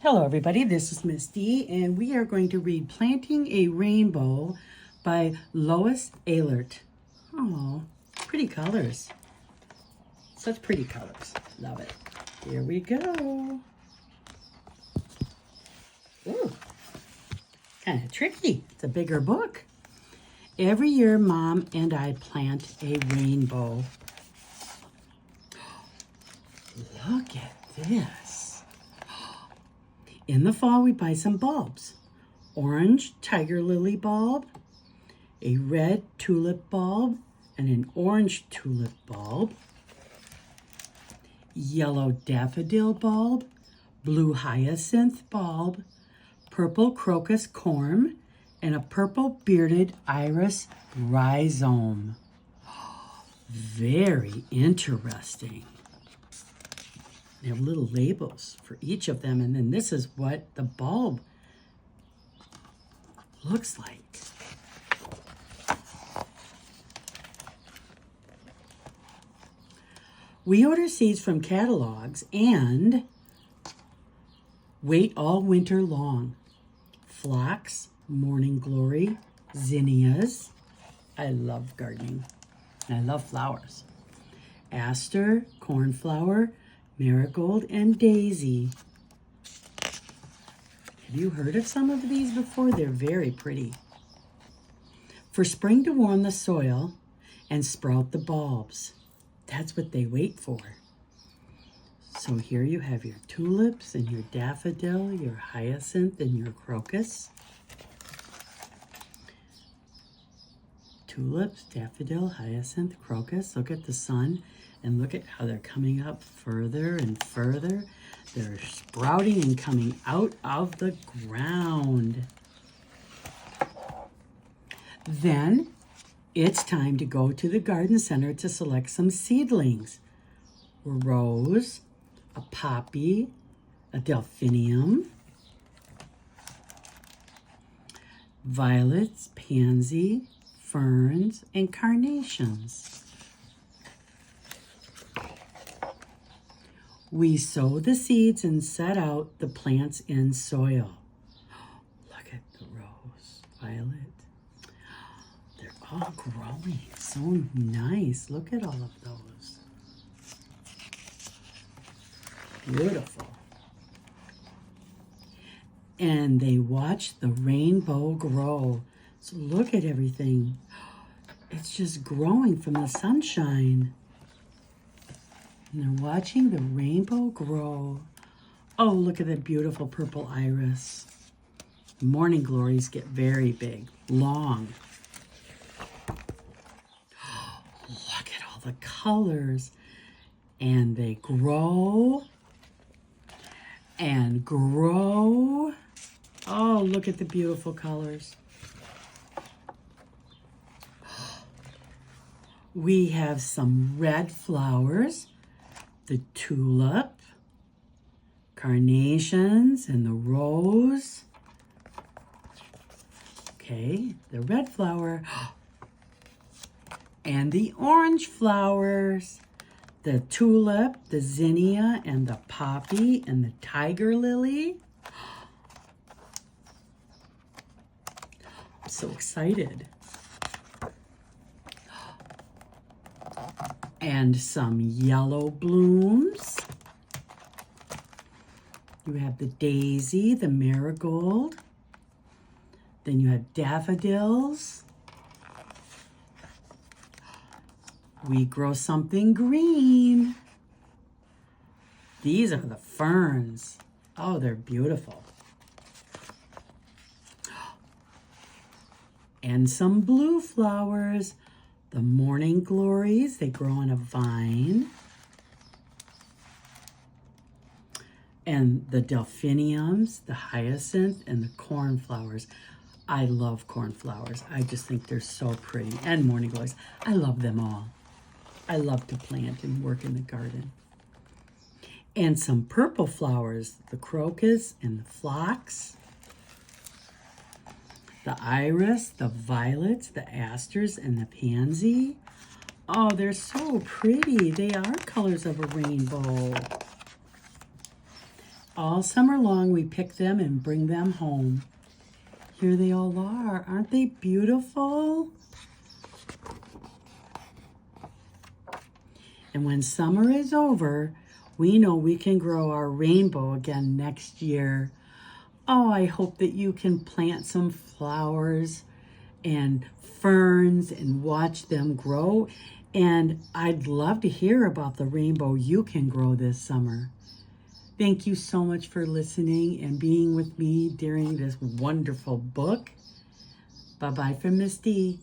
Hello everybody, this is Misty and we are going to read Planting a Rainbow by Lois Ehlert. Oh, pretty colors. Such pretty colors. Love it. Here we go. Ooh, kind of tricky. It's a bigger book. Every year Mom and I plant a rainbow. Look at this. In the fall, we buy some bulbs. Orange tiger lily bulb, a red tulip bulb, and an orange tulip bulb, yellow daffodil bulb, blue hyacinth bulb, purple crocus corm, and a purple bearded iris rhizome. Very interesting. They have little labels for each of them, and then this is what the bulb looks like. We order seeds from catalogs and wait all winter long. Phlox, morning glory, zinnias. I love gardening. I love flowers. Aster, cornflower, marigold, and daisy. Have you heard of some of these before? They're very pretty. For spring to warm the soil and sprout the bulbs. That's what they wait for. So here you have your tulips and your daffodil, your hyacinth and your crocus. Tulips, daffodil, hyacinth, crocus. Look at the sun. And look at how they're coming up further and further. They're sprouting and coming out of the ground. Then it's time to go to the garden center to select some seedlings. A rose, a poppy, a delphinium, violets, pansy, ferns, and carnations. We sow the seeds and set out the plants in soil. Look at the rose, violet. They're all growing so nice. Look at all of those. Beautiful. And they watch the rainbow grow. So look at everything. It's just growing from the sunshine. And they're watching the rainbow grow. Oh, look at that beautiful purple iris. Morning glories get very big, long. Look at all the colors. And they grow and grow. Oh, look at the beautiful colors. We have some red flowers. The tulip, carnations, and the rose. Okay, the red flower. And the orange flowers. The tulip, the zinnia, and the poppy, and the tiger lily. I'm so excited. And some yellow blooms. You have the daisy, the marigold. Then you have daffodils. We grow something green. These are the ferns. Oh, they're beautiful. And some blue flowers. The morning glories, they grow on a vine. And the delphiniums, the hyacinth, and the cornflowers. I love cornflowers. I just think they're so pretty. And morning glories. I love them all. I love to plant and work in the garden. And some purple flowers, the crocus and the phlox. The iris, the violets, the asters, and the pansy. Oh, they're so pretty. They are colors of a rainbow. All summer long, we pick them and bring them home. Here they all are. Aren't they beautiful? And when summer is over, we know we can grow our rainbow again next year. Oh, I hope that you can plant some flowers and ferns and watch them grow. And I'd love to hear about the rainbow you can grow this summer. Thank you so much for listening and being with me during this wonderful book. Bye-bye from Miss D.